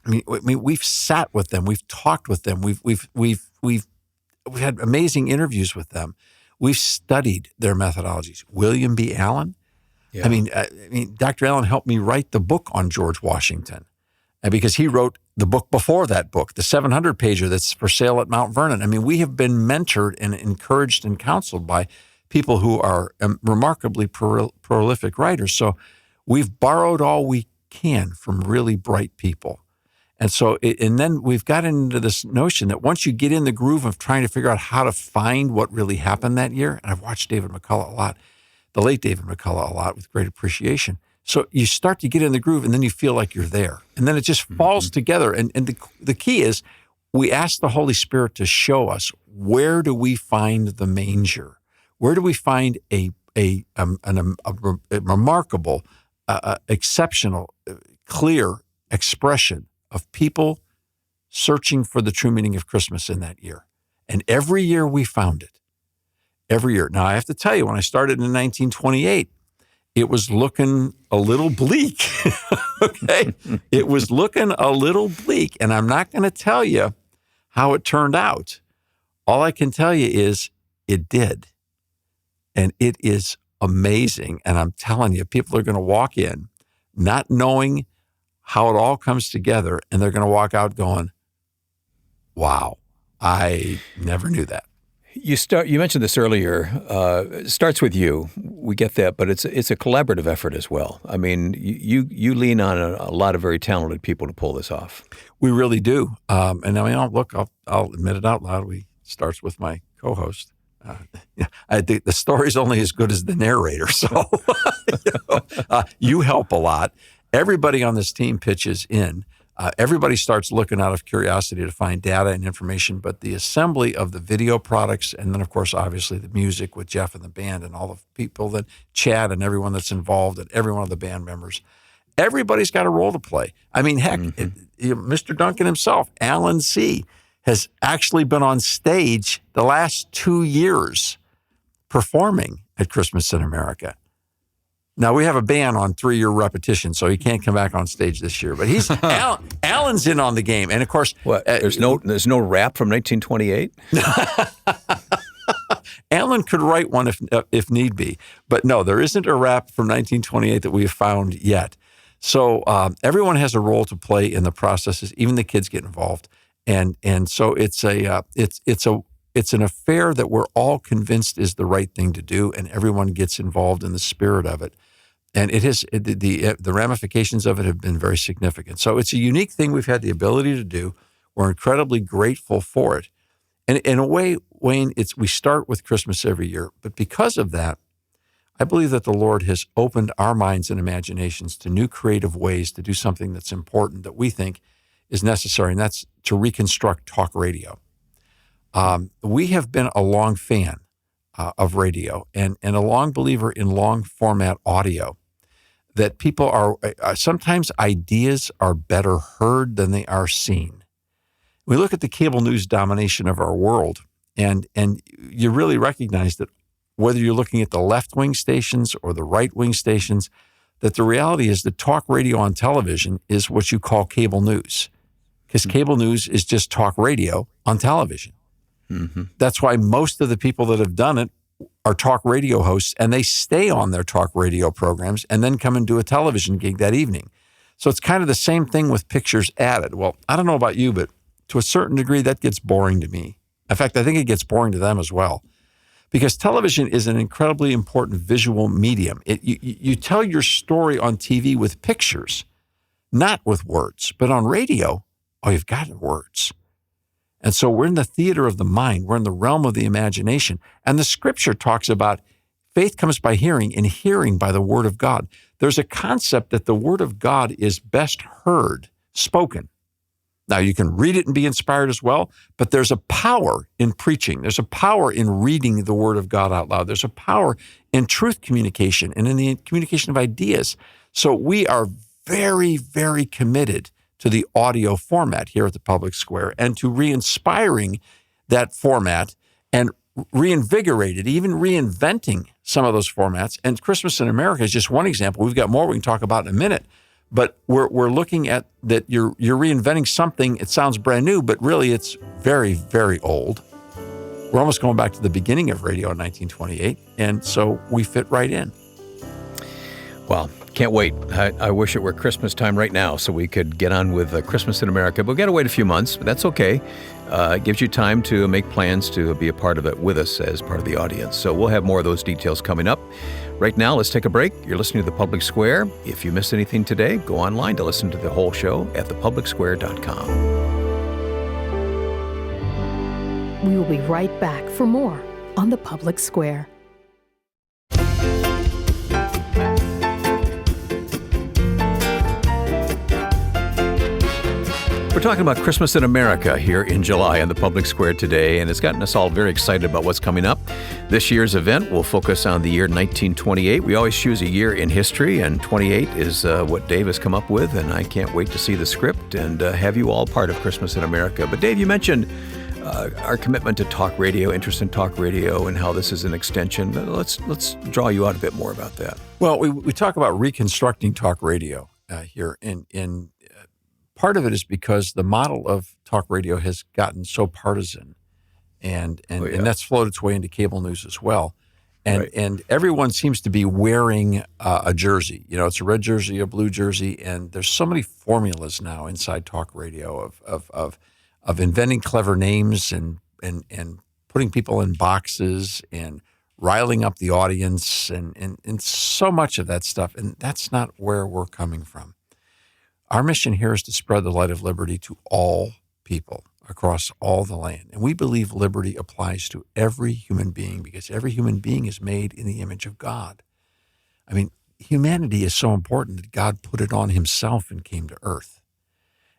Speaker 2: I mean, we've sat with them. We've talked with them. We've had amazing interviews with them. We've studied their methodologies. William B. Allen. Yeah. I mean, Dr. Allen helped me write the book on George Washington, and because he wrote the book before that book, the 700-pager that's for sale at Mount Vernon. I mean, we have been mentored and encouraged and counseled by people who are remarkably prolific writers. So we've borrowed all we can from really bright people. And so, and then we've gotten into this notion that once you get in the groove of trying to figure out how to find what really happened that year, and I've watched David McCullough a lot, the late David McCullough a lot with great appreciation. So you start to get in the groove and then you feel like you're there. And then it just falls together. And the key is we ask the Holy Spirit to show us, where do we find the manger? Where do we find a remarkable, exceptional, clear expression of people searching for the true meaning of Christmas in that year? And every year we found it. Every year. Now, I have to tell you, when I started in 1928, it was looking a little bleak, okay? It was looking a little bleak, and I'm not going to tell you how it turned out. All I can tell you is it did, and it is amazing, and I'm telling you, people are going to walk in not knowing how it all comes together, and they're going to walk out going, wow, I never knew that.
Speaker 1: You mentioned this earlier. It starts with you. We get that, but it's a collaborative effort as well. I mean, you lean on a lot of very talented people to pull this off.
Speaker 2: We really do. And I mean, look, I'll admit it out loud. It starts with my co-host. I think the story's only as good as the narrator. So you help a lot. Everybody on this team pitches in. Everybody starts looking out of curiosity to find data and information, but the assembly of the video products, and then, of course, obviously the music with Jeff and the band and all the people that Chad and everyone that's involved and every one of the band members, everybody's got a role to play. I mean, heck, Mr. Duncan himself, Alan C., has actually been on stage the last 2 years performing at Christmas in America. Now, we have a ban on 3-year repetition, so he can't come back on stage this year. But he's Alan's in on the game. And, of course...
Speaker 1: What? There's no rap from 1928?
Speaker 2: Alan could write one if need be. But no, there isn't a rap from 1928 that we have found yet. So everyone has a role to play in the processes. Even the kids get involved. And so it's an affair that we're all convinced is the right thing to do, and everyone gets involved in the spirit of it. And the ramifications of it have been very significant. So it's a unique thing we've had the ability to do. We're incredibly grateful for it. And in a way, Wayne, we start with Christmas every year. But because of that, I believe that the Lord has opened our minds and imaginations to new creative ways to do something that's important, that we think is necessary, and that's to reconstruct talk radio. We have been a long fan of radio and a long believer in long format audio, that people are sometimes ideas are better heard than they are seen. We look at the cable news domination of our world, and you really recognize that whether you're looking at the left-wing stations or the right-wing stations, that the reality is that talk radio on television is what you call cable news, because cable news is just talk radio on television. Mm-hmm. That's why most of the people that have done it are talk radio hosts, and they stay on their talk radio programs and then come and do a television gig that evening. So it's kind of the same thing with pictures added. Well, I don't know about you, but to a certain degree, that gets boring to me. In fact, I think it gets boring to them as well, because television is an incredibly important visual medium. You tell your story on TV with pictures, not with words. But on radio, you've got words. And so we're in the theater of the mind. We're in the realm of the imagination. And the scripture talks about faith comes by hearing, and hearing by the word of God. There's a concept that the word of God is best heard, spoken. Now, you can read it and be inspired as well, but there's a power in preaching. There's a power in reading the word of God out loud. There's a power in truth communication and in the communication of ideas. So we are very, very committed to the audio format here at the Public Square, and to re-inspiring that format and reinvigorate it, even reinventing some of those formats. And Christmas in America is just one example. We've got more we can talk about in a minute, but we're looking at that you're reinventing something. It sounds brand new, but really it's very, very old. We're almost going back to the beginning of radio in 1928, and so we fit right in.
Speaker 1: Well, Can't wait. I wish it were Christmas time right now so we could get on with Christmas in America. But we've got to wait a few months, but that's okay. It gives you time to make plans to be a part of it with us as part of the audience. So we'll have more of those details coming up. Right now, let's take a break. You're listening to The Public Square. If you missed anything today, go online to listen to the whole show at thepublicsquare.com.
Speaker 5: We will be right back for more on The Public Square.
Speaker 1: We're talking about Christmas in America here in July on the Public Square today, and it's gotten us all very excited about what's coming up. This year's event will focus on the year 1928. We always choose a year in history, and 28 is what Dave has come up with, and I can't wait to see the script and have you all part of Christmas in America. But Dave, you mentioned our commitment to talk radio, interest in talk radio, and how this is an extension. Let's draw you out a bit more about that.
Speaker 2: Well, we talk about reconstructing talk radio here in part of it is because the model of talk radio has gotten so partisan, and that's flowed its way into cable news as well. And everyone seems to be wearing a jersey. You know, it's a red jersey, a blue jersey, and there's so many formulas now inside talk radio of inventing clever names and putting people in boxes and riling up the audience and so much of that stuff. And that's not where we're coming from. Our mission here is to spread the light of liberty to all people across all the land. And we believe liberty applies to every human being because every human being is made in the image of God. I mean, humanity is so important that God put it on himself and came to earth.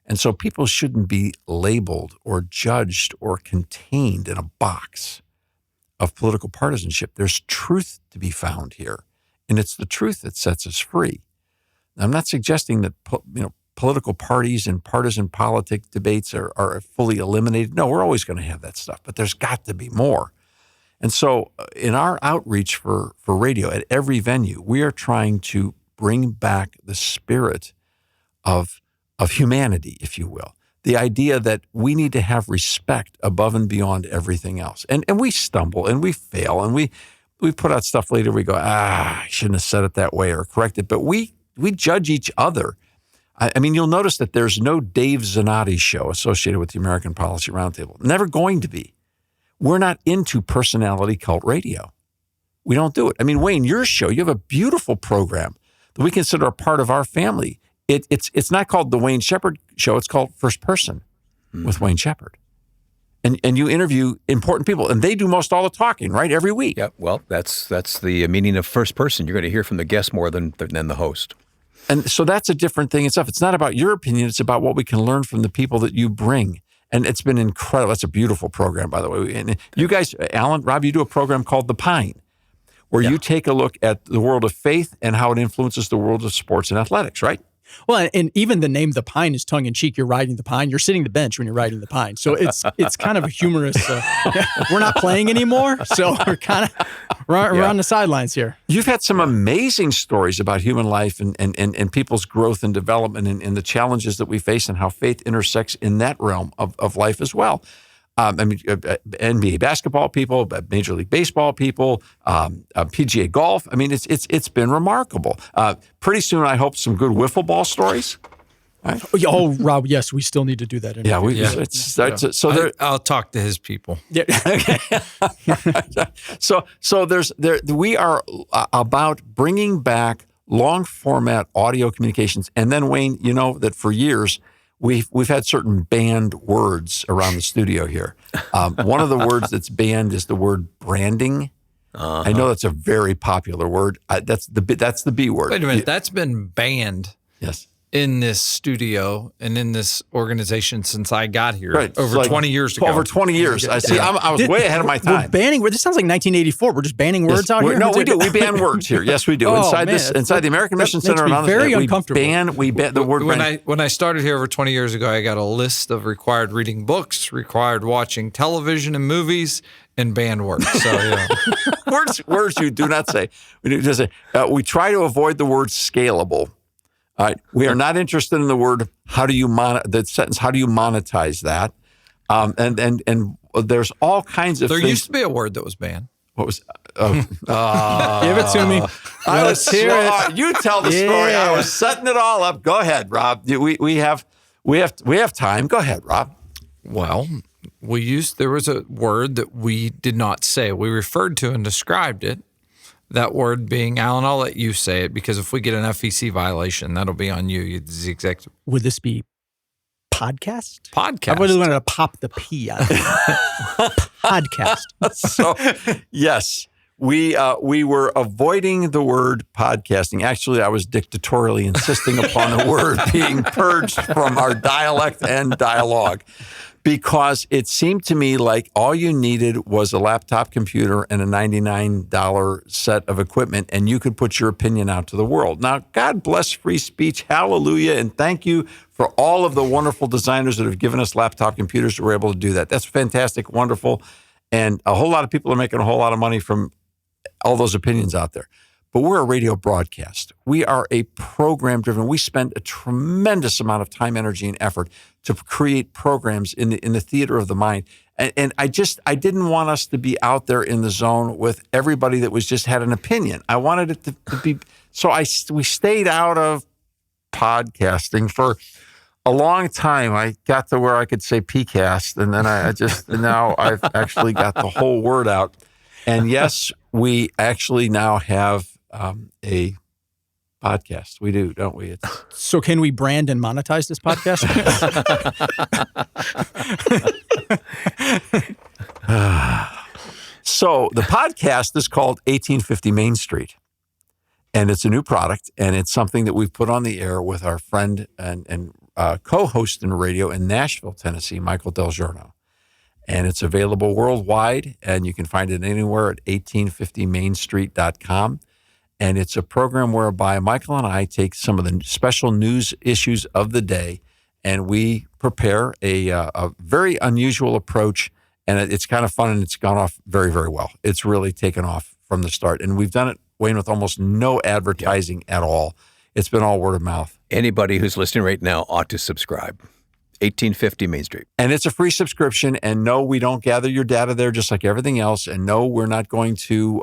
Speaker 2: And so people shouldn't be labeled or judged or contained in a box of political partisanship. There's truth to be found here, and it's the truth that sets us free. I'm not suggesting that political parties and partisan politic debates are fully eliminated. No, we're always going to have that stuff, but there's got to be more. And so in our outreach for radio at every venue, we are trying to bring back the spirit of humanity, if you will. The idea that we need to have respect above and beyond everything else. And we stumble and we fail and we put out stuff later. We go, I shouldn't have said it that way or correct it. But we judge each other. I mean, you'll notice that there's no Dave Zanotti show associated with the American Policy Roundtable. Never going to be. We're not into personality cult radio. We don't do it. I mean, Wayne, your show, you have a beautiful program that we consider a part of our family. It's not called the Wayne Shepherd Show. It's called First Person with Wayne Shepherd. And you interview important people, and they do most all the talking, right, every week.
Speaker 1: Yeah, well, that's the meaning of first person. You're going to hear from the guest more than the host.
Speaker 2: And so that's a different thing and stuff. It's not about your opinion. It's about what we can learn from the people that you bring. And it's been incredible. That's a beautiful program, by the way. And you guys, Alan, Rob, you do a program called The Pine, where you take a look at the world of faith and how it influences the world of sports and athletics, right?
Speaker 3: Well, and even the name The Pine is tongue-in-cheek. You're riding the pine. You're sitting the bench when you're riding the pine. So it's kind of a humorous. We're not playing anymore, so we're on the sidelines here.
Speaker 2: You've had some amazing stories about human life and people's growth and development and the challenges that we face and how faith intersects in that realm of life as well. NBA basketball people, Major League Baseball people, PGA golf. I mean, it's been remarkable. Pretty soon, I hope some good wiffle ball stories. Right?
Speaker 3: Oh, Rob, yes, we still need to do that.
Speaker 4: I'll talk to his people.
Speaker 3: Yeah.
Speaker 2: Okay. So we are about bringing back long format audio communications, and then Wayne, you know that for years. We've had certain banned words around the studio here. One of the words that's banned is the word branding. I know that's a very popular word. That's the B word.
Speaker 4: Wait a minute, that's been banned.
Speaker 2: Yes.
Speaker 4: In this studio and in this organization since I got here over
Speaker 2: like
Speaker 4: 20 years ago.
Speaker 2: Over 20 years. I was way ahead of my time.
Speaker 3: We're banning words. This sounds like 1984. We're just banning words out here.
Speaker 2: No, we do. We ban words here. Yes, we do. Inside the American Mission Center,
Speaker 3: very uncomfortable.
Speaker 2: We ban the word.
Speaker 4: When I started here over 20 years ago, I got a list of required reading books, required watching television and movies, and banned words. So yeah.
Speaker 2: words you do not say. We try to avoid the word scalable. All right. We are not interested in the word. How do you monetize that? And there's all kinds of.
Speaker 4: There
Speaker 2: things.
Speaker 4: used to be a word that was banned.
Speaker 2: What was
Speaker 3: Give it to me.
Speaker 2: Let's hear it. You tell the story. I was setting it all up. Go ahead, Rob. We have time. Go ahead, Rob.
Speaker 4: Well, there was a word that we did not say. We referred to and described it. That word being, Alan, I'll let you say it, because if we get an FEC violation, that'll be on you. You're the executive.
Speaker 3: Would this be podcast?
Speaker 4: Podcast.
Speaker 3: I really wanted to pop the P out of it. Podcast.
Speaker 2: So, yes, we were avoiding the word podcasting. Actually, I was dictatorially insisting upon the word being purged from our dialect and dialogue, because it seemed to me like all you needed was a laptop computer and a $99 set of equipment, and you could put your opinion out to the world. Now, God bless free speech. Hallelujah. And thank you for all of the wonderful designers that have given us laptop computers that were able to do that. That's fantastic, wonderful. And a whole lot of people are making a whole lot of money from all those opinions out there. But we're a radio broadcast. We are a program-driven. We spend a tremendous amount of time, energy, and effort to create programs in the theater of the mind. And I didn't want us to be out there in the zone with everybody that was just had an opinion. I wanted it to be, so we stayed out of podcasting for a long time. I got to where I could say PCast, and then now I've actually got the whole word out. And yes, we actually now have a podcast. We do, don't we?
Speaker 3: So can we brand and monetize this podcast?
Speaker 2: So the podcast is called 1850 Main Street, and it's a new product, and it's something that we've put on the air with our friend and co-host in radio in Nashville, Tennessee, Michael Del Giorno. And it's available worldwide, and you can find it anywhere at 1850mainstreet.com. And it's a program whereby Michael and I take some of the special news issues of the day, and we prepare a very unusual approach, and it's kind of fun, and it's gone off very, very well. It's really taken off from the start. And we've done it, Wayne, with almost no advertising at all. It's been all word of mouth.
Speaker 1: Anybody who's listening right now ought to subscribe. 1850 Main Street.
Speaker 2: And it's a free subscription. And no, we don't gather your data there just like everything else. And no, we're not going to,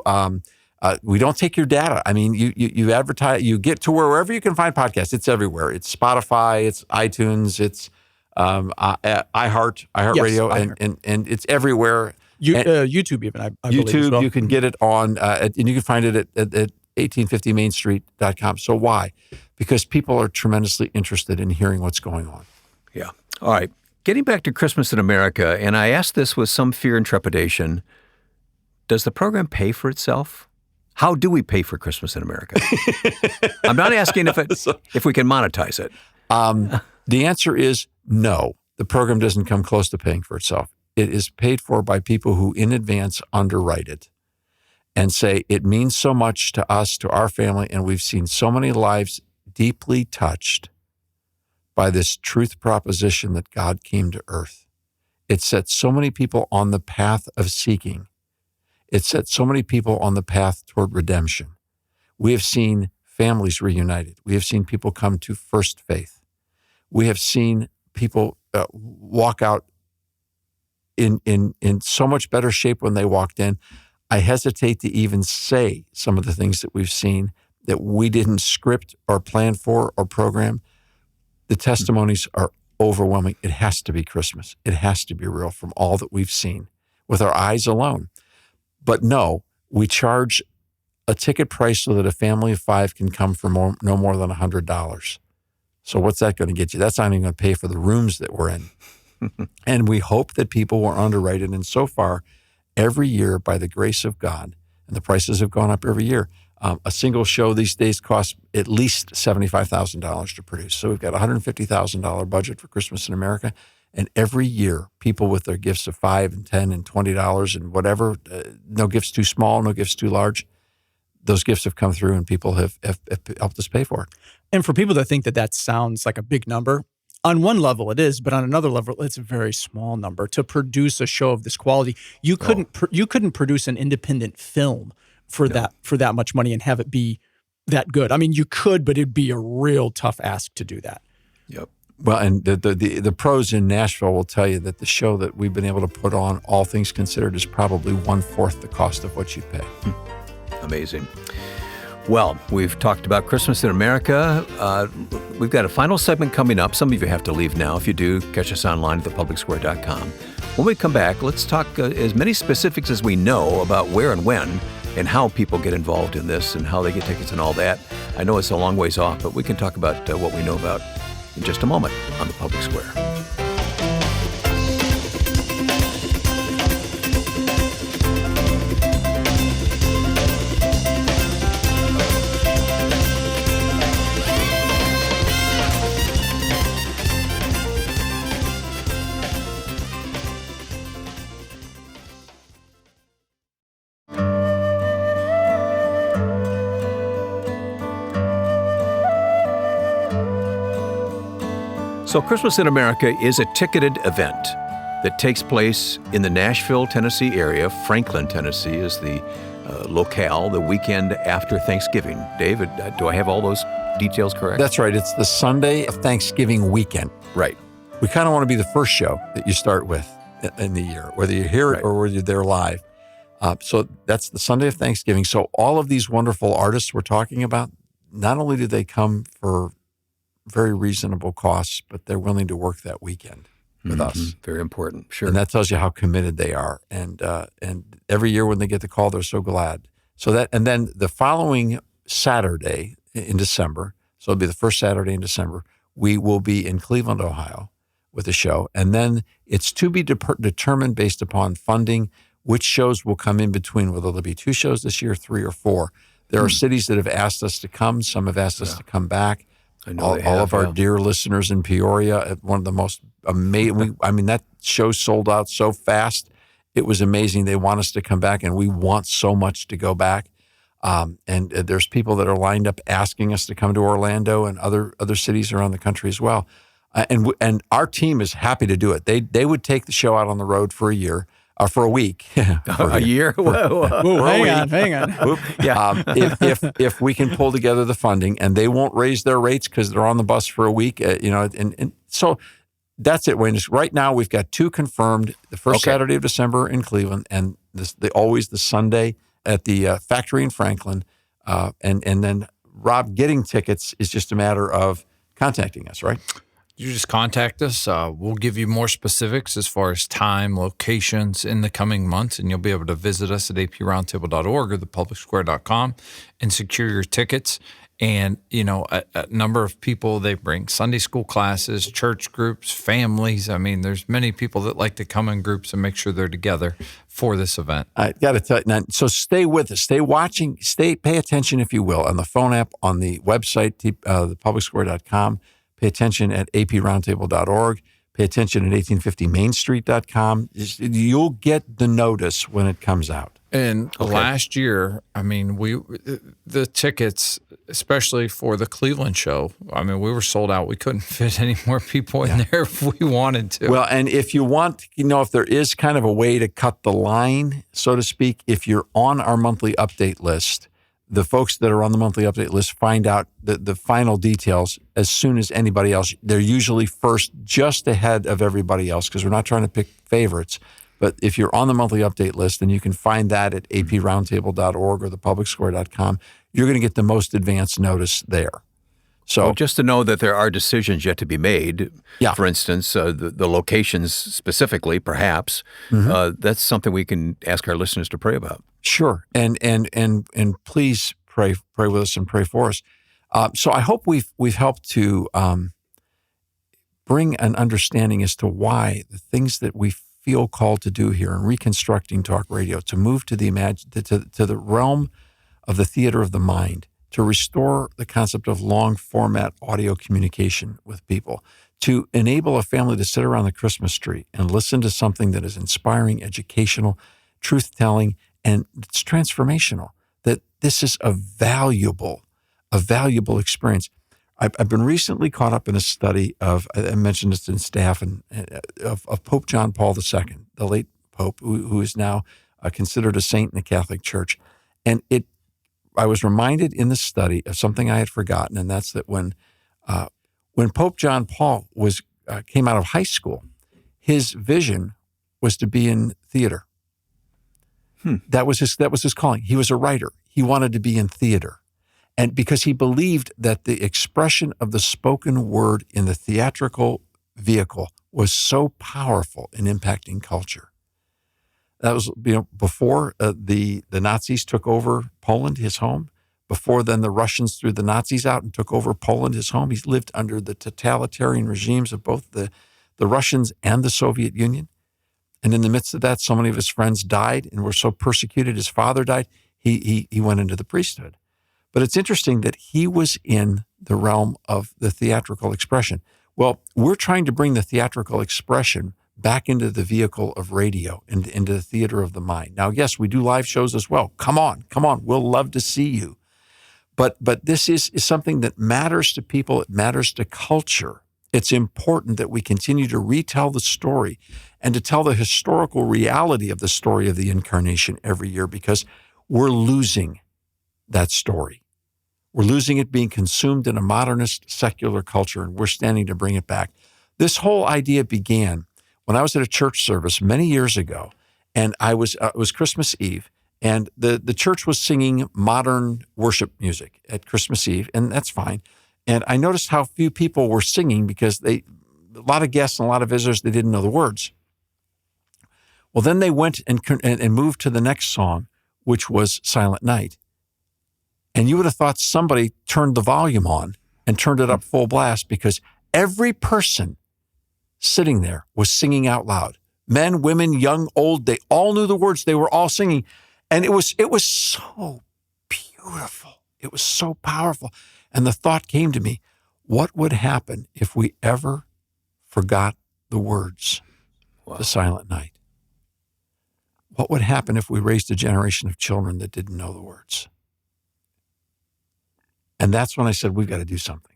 Speaker 2: we don't take your data. I mean, you advertise, you get to wherever you can find podcasts. It's everywhere. It's Spotify, it's iTunes, it's iHeartRadio, and it's everywhere.
Speaker 3: YouTube even, I believe as well.
Speaker 2: You can get it on, and you can find it at 1850mainstreet.com. So why? Because people are tremendously interested in hearing what's going on.
Speaker 1: Yeah. All right. Getting back to Christmas in America, and I asked this with some fear and trepidation, does the program pay for itself? How do we pay for Christmas in America? I'm not asking if we can monetize it.
Speaker 2: The answer is no. The program doesn't come close to paying for itself. It is paid for by people who in advance underwrite it and say, it means so much to us, to our family, and we've seen so many lives deeply touched by this truth proposition that God came to earth. It set so many people on the path of seeking. It set so many people on the path toward redemption. We have seen families reunited. We have seen people come to first faith. We have seen people walk out in so much better shape when they walked in. I hesitate to even say some of the things that we've seen that we didn't script or plan for or program. The testimonies are overwhelming. It has to be Christmas. It has to be real from all that we've seen with our eyes alone. But no, we charge a ticket price so that a family of 5 can come for no more than $100. So what's that going to get you? That's not even going to pay for the rooms that we're in. And we hope that people were underwritten. And so far, every year, by the grace of God, and the prices have gone up every year, a single show these days costs at least $75,000 to produce. So we've got a $150,000 budget for Christmas in America. And every year, people with their gifts of $5 and $10 and $20 and whatever, no gifts too small, no gifts too large, those gifts have come through and people have helped us pay for it.
Speaker 3: And for people that think that sounds like a big number, on one level it is, but on another level, it's a very small number. To produce a show of this quality, you couldn't produce an independent film for that much money and have it be that good. I mean, you could, but it'd be a real tough ask to do that.
Speaker 1: Yep.
Speaker 2: Well, and the pros in Nashville will tell you that the show that we've been able to put on, all things considered, is probably 1/4 the cost of what you pay.
Speaker 1: Amazing. Well, we've talked about Christmas in America. We've got a final segment coming up. Some of you have to leave now. If you do, catch us online at thepublicsquare.com. When we come back, let's talk as many specifics as we know about where and when and how people get involved in this and how they get tickets and all that. I know it's a long ways off, but we can talk about what we know about in just a moment on the Public Square. So Christmas in America is a ticketed event that takes place in the Nashville, Tennessee area. Franklin, Tennessee is the locale, the weekend after Thanksgiving. David, do I have all those details correct?
Speaker 2: That's right. It's the Sunday of Thanksgiving weekend.
Speaker 1: Right.
Speaker 2: We kind of want to be the first show that you start with in the year, whether you hear it or whether you're there live. So that's the Sunday of Thanksgiving. So all of these wonderful artists we're talking about, not only do they come for very reasonable costs, but they're willing to work that weekend with us.
Speaker 1: Very important, sure.
Speaker 2: And that tells you how committed they are. And every year when they get the call, they're so glad. And then the following Saturday in December, so it'll be the first Saturday in December, we will be in Cleveland, Ohio with a show. And then it's to be determined based upon funding which shows will come in between, whether there'll be 2 shows this year, 3 or 4. There are cities that have asked us to come. Some have asked us to come back.
Speaker 1: I know
Speaker 2: all of our dear listeners in Peoria, at one of the most amazing, that show sold out so fast. It was amazing. They want us to come back, and we want so much to go back. And there's people that are lined up asking us to come to Orlando and other cities around the country as well. And our team is happy to do it. They would take the show out on the road for a year. For a week.
Speaker 1: A year?
Speaker 3: Whoa, hang on.
Speaker 1: Yeah.
Speaker 2: If we can pull together the funding, and they won't raise their rates because they're on the bus for a week, and so that's it, Wayne. Right now we've got 2 confirmed: the first Saturday of December in Cleveland, and always the Sunday at the factory in Franklin. And then Rob, getting tickets is just a matter of contacting us, right?
Speaker 4: You just contact us. We'll give you more specifics as far as time, locations in the coming months, and you'll be able to visit us at aproundtable.org or thepublicsquare.com and secure your tickets. And, a number of people, they bring Sunday school classes, church groups, families. There's many people that like to come in groups and make sure they're together for this event. I
Speaker 2: got to tell you, now, so stay with us, stay watching, pay attention, if you will, on the phone app, on the website, thepublicsquare.com. Pay attention at aproundtable.org. Pay attention at 1850mainstreet.com. You'll get the notice when it comes out.
Speaker 4: And last year, the tickets, especially for the Cleveland show, we were sold out. We couldn't fit any more people in there if we wanted to.
Speaker 2: Well, and if you want, if there is kind of a way to cut the line, so to speak, if you're on our monthly update list, the folks that are on the monthly update list find out the final details as soon as anybody else. They're usually first, just ahead of everybody else, because we're not trying to pick favorites. But if you're on the monthly update list, then you can find that at aproundtable.org or thepublicsquare.com. You're going to get the most advanced notice there. So
Speaker 1: just to know that there are decisions yet to be made.
Speaker 2: Yeah.
Speaker 1: For instance, the locations specifically, perhaps, that's something we can ask our listeners to pray about.
Speaker 2: Sure, and please pray with us and pray for us. So I hope we've helped to bring an understanding as to why the things that we feel called to do here in reconstructing talk radio, to move to the realm of the theater of the mind, to restore the concept of long format audio communication with people, to enable a family to sit around the Christmas tree and listen to something that is inspiring, educational, truth-telling, and it's transformational, that this is a valuable experience. I've been recently caught up in a study of, I mentioned this in staff, of Pope John Paul II, the late Pope, who is now considered a saint in the Catholic Church. And I was reminded in this study of something I had forgotten, and that's that when When Pope John Paul came out of high school, his vision was to be in theater. That was his calling. He was a writer. He wanted to be in theater. And because he believed that the expression of the spoken word in the theatrical vehicle was so powerful in impacting culture. That was, before the Nazis took over Poland, his home. Before then, the Russians threw the Nazis out and took over Poland, his home. He's lived under the totalitarian regimes of both the Russians and the Soviet Union. And in the midst of that, so many of his friends died and were so persecuted. His father died. He went into the priesthood. But it's interesting that he was in the realm of the theatrical expression. Well, we're trying to bring the theatrical expression back into the vehicle of radio, into the theater of the mind. Now, yes, we do live shows as well. Come on. We'll love to see you. But this is something that matters to people. It matters to culture. It's important that we continue to retell the story and to tell the historical reality of the story of the incarnation every year, because we're losing that story. We're losing it being consumed in a modernist secular culture, and we're standing to bring it back. This whole idea began when I was at a church service many years ago, and it was Christmas Eve, and the church was singing modern worship music at Christmas Eve, and that's fine. And I noticed how few people were singing because a lot of guests and a lot of visitors, they didn't know the words. Well, then they went and moved to the next song, which was Silent Night. And you would have thought somebody turned the volume on and turned it up full blast, because every person sitting there was singing out loud. Men, women, young, old, they all knew the words. They were all singing. And it was so beautiful. It was so powerful. And the thought came to me, what would happen if we ever forgot the words to Silent Night? What would happen if we raised a generation of children that didn't know the words? And that's when I said, we've got to do something.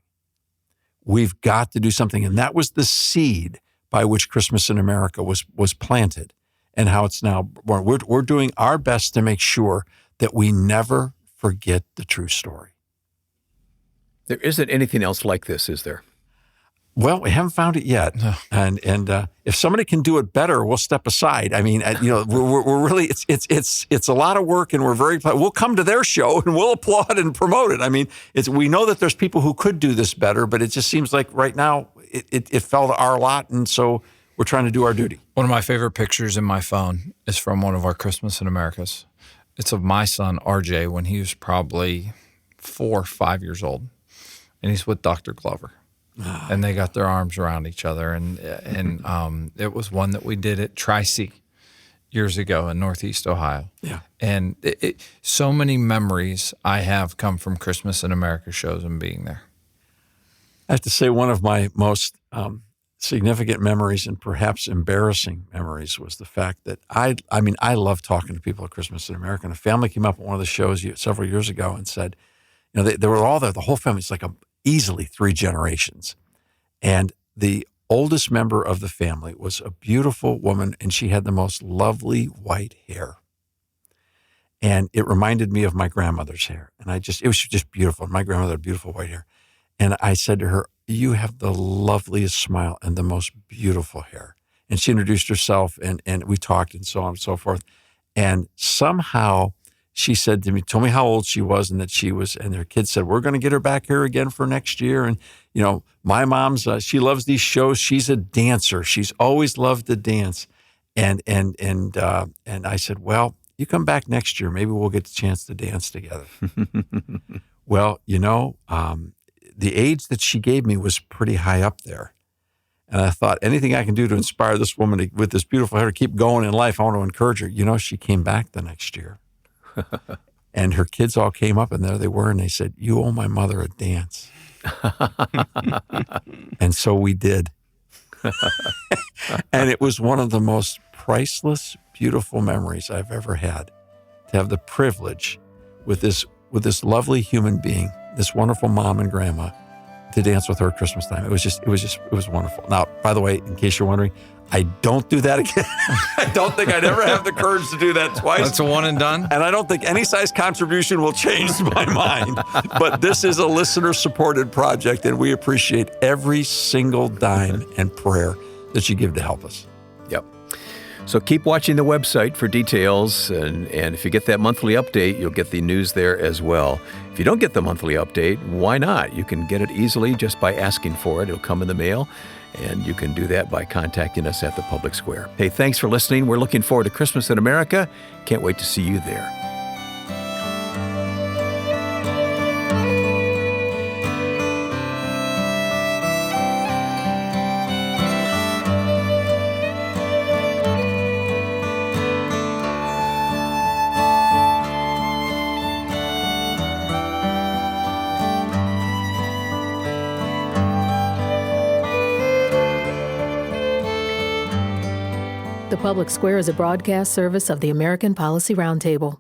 Speaker 2: We've got to do something. And that was the seed by which Christmas in America was planted, and how it's now born. We're doing our best to make sure that we never forget the true story.
Speaker 1: There isn't anything else like this, is there?
Speaker 2: Well, we haven't found it yet,
Speaker 4: No.
Speaker 2: and if somebody can do it better, we'll step aside. I mean, we're really it's a lot of work, and we'll come to their show and we'll applaud and promote it. I mean, we know that there's people who could do this better, but it just seems like right now it fell to our lot, and so we're trying to do our duty.
Speaker 4: One of my favorite pictures in my phone is from one of our Christmas in Americas. It's of my son, RJ, when he was probably 4 or 5 years old. And he's with Dr. Glover. And they got their arms around each other. And it was one that we did at Tri-C years ago in Northeast Ohio. Yeah. And so many memories I have come from Christmas in America shows and being there.
Speaker 2: I have to say, one of my most significant memories, and perhaps embarrassing memories, was the fact that I love talking to people at Christmas in America. And a family came up at one of the shows several years ago and said, they were all there, the whole family. It's like easily 3 generations. And the oldest member of the family was a beautiful woman, and she had the most lovely white hair. And it reminded me of my grandmother's hair. And it was just beautiful. My grandmother had beautiful white hair. And I said to her, you have the loveliest smile and the most beautiful hair. And she introduced herself, and we talked and so on and so forth. And somehow she said to me, told me how old she was, and that and her kids said, we're going to get her back here again for next year. And, my mom's, she loves these shows. She's a dancer. She's always loved to dance. And I said, well, you come back next year. Maybe we'll get the chance to dance together. Well, the age that she gave me was pretty high up there. And I thought, anything I can do to inspire this woman with this beautiful hair to keep going in life, I want to encourage her. She came back the next year. And her kids all came up, and there they were, and they said, you owe my mother a dance. And so we did. And it was one of the most priceless, beautiful memories I've ever had, to have the privilege with this lovely human being, this wonderful mom and grandma, to dance with her at Christmas time. It was wonderful. Now, by the way, in case you're wondering, I don't do that again. I don't think I'd ever have the courage to do that twice.
Speaker 4: That's a one and done.
Speaker 2: And I don't think any size contribution will change my mind. But this is a listener-supported project, and we appreciate every single dime and prayer that you give to help us.
Speaker 1: Yep. So keep watching the website for details, and if you get that monthly update, you'll get the news there as well. If you don't get the monthly update, why not? You can get it easily just by asking for it. It'll come in the mail, and you can do that by contacting us at the Public Square. Hey, thanks for listening. We're looking forward to Christmas in America. Can't wait to see you there.
Speaker 5: The Public Square is a broadcast service of the American Policy Roundtable.